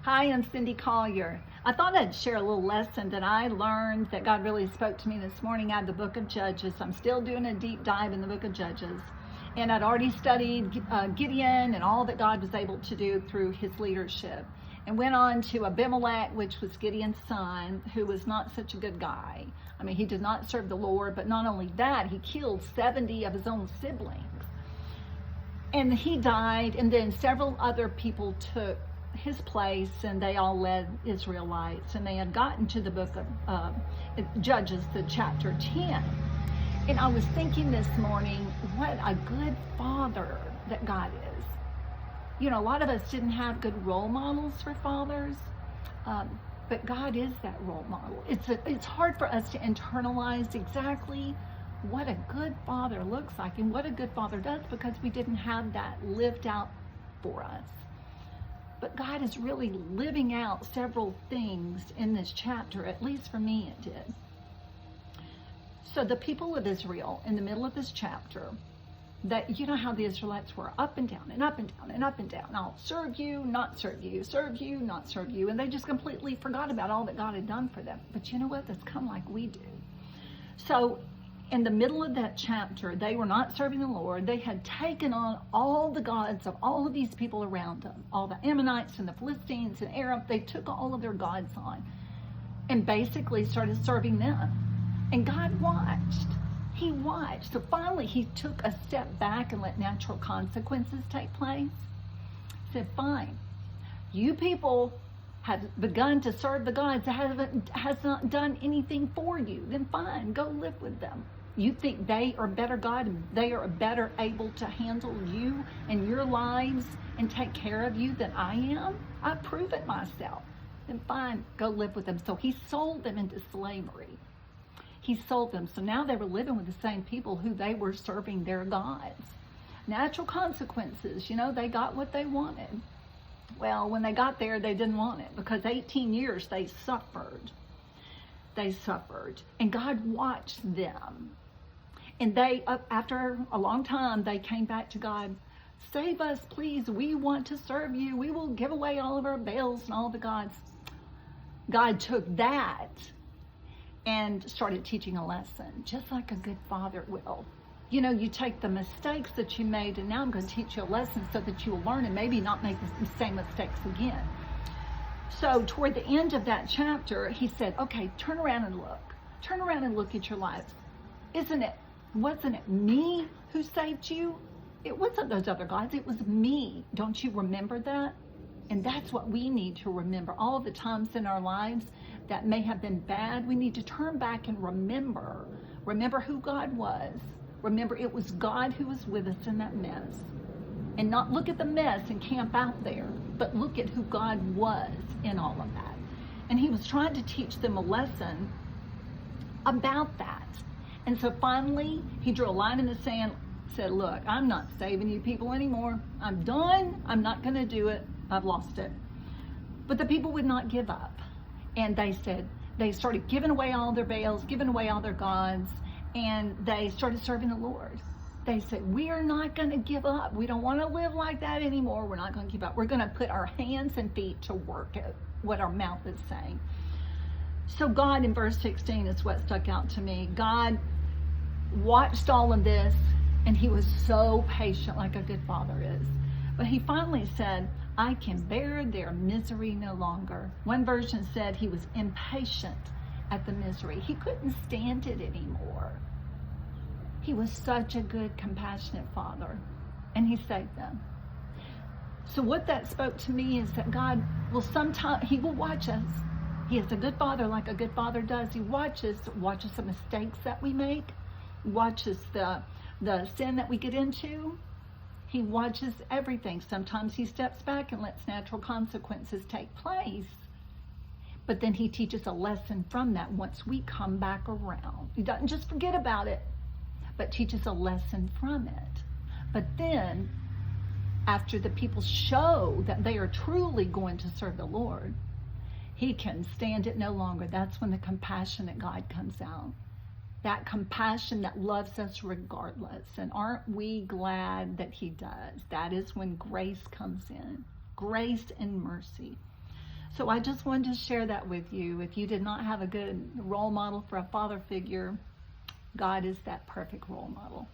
Hi, I'm Cindy Collier. I thought I'd share a little lesson that I learned that God really spoke to me this morning out of the book of Judges. I'm still doing a deep dive in the book of Judges. And I'd already studied Gideon and all that God was able to do through his leadership. And went on to Abimelech, which was Gideon's son, who was not such a good guy. I mean, he did not serve the Lord, but not only that, he killed 70 of his own siblings. And he died, and then several other people took his place, and they all led Israelites, and they had gotten to the book of Judges, the chapter 10. And I was thinking this morning, what a good father that God is. You know, a lot of us didn't have good role models for fathers, but God is that role model. It's hard for us to internalize exactly what a good father looks like and what a good father does, because we didn't have that lived out for us. But God is really living out several things in this chapter, at least for me it did. So the people of Israel, in the middle of this chapter, that you know how the Israelites were up and down and up and down and up and down. I'll serve you, not serve you, serve you, not serve you. And they just completely forgot about all that God had done for them. But you know what? That's kind of like we do. So in the middle of that chapter, they were not serving the Lord. They had taken on all the gods of all of these people around them, all the Ammonites and the Philistines and Arab. They took all of their gods on and basically started serving them. And God watched. He watched. So finally, he took a step back and let natural consequences take place. He said, fine, you people have begun to serve the gods that has not done anything for you. Then fine, go live with them. You think they are better God and they are better able to handle you and your lives and take care of you than I am? I've proven myself. Then fine, go live with them. So he sold them into slavery. He sold them. So now they were living with the same people who they were serving their gods. Natural consequences, you know, they got what they wanted. Well, when they got there, they didn't want it, because 18 years they suffered. They suffered. And God watched them. And they, after a long time, they came back to God. Save us, please. We want to serve you. We will give away all of our Baals and all the gods. God took that and started teaching a lesson, just like a good father will. You know, you take the mistakes that you made, and now I'm going to teach you a lesson so that you will learn and maybe not make the same mistakes again. So toward the end of that chapter, he said, okay, turn around and look. Turn around and look at your lives. Wasn't it me who saved you? It wasn't those other gods. It was me. Don't you remember that? And that's what we need to remember. All the times in our lives that may have been bad, we need to turn back and remember. Remember who God was. Remember it was God who was with us in that mess. And not look at the mess and camp out there, but look at who God was in all of that. And he was trying to teach them a lesson about that. And so finally, he drew a line in the sand, said, look, I'm not saving you people anymore. I'm done. I'm not going to do it. I've lost it. But the people would not give up. And they started giving away all their Baals, giving away all their gods, and they started serving the Lord. They said, we are not going to give up. We don't want to live like that anymore. We're not going to give up. We're going to put our hands and feet to work at what our mouth is saying. So God, in verse 16, is what stuck out to me. God watched all of this, and he was so patient, like a good father is. But he finally said, I can bear their misery no longer. One version said he was impatient at the misery. He couldn't stand it anymore. He was such a good, compassionate father, and he saved them. So what that spoke to me is that God will sometimes, he will watch us. He is a good father, like a good father does. He watches the mistakes that we make, watches the sin that we get into. He watches everything. Sometimes he steps back and lets natural consequences take place. But then he teaches a lesson from that once we come back around. He doesn't just forget about it, but teaches a lesson from it. But then, after the people show that they are truly going to serve the Lord, he can stand it no longer. That's when the compassionate God comes out. That compassion that loves us regardless. And aren't we glad that he does? That is when grace comes in. Grace and mercy. So I just wanted to share that with you. If you did not have a good role model for a father figure, God is that perfect role model.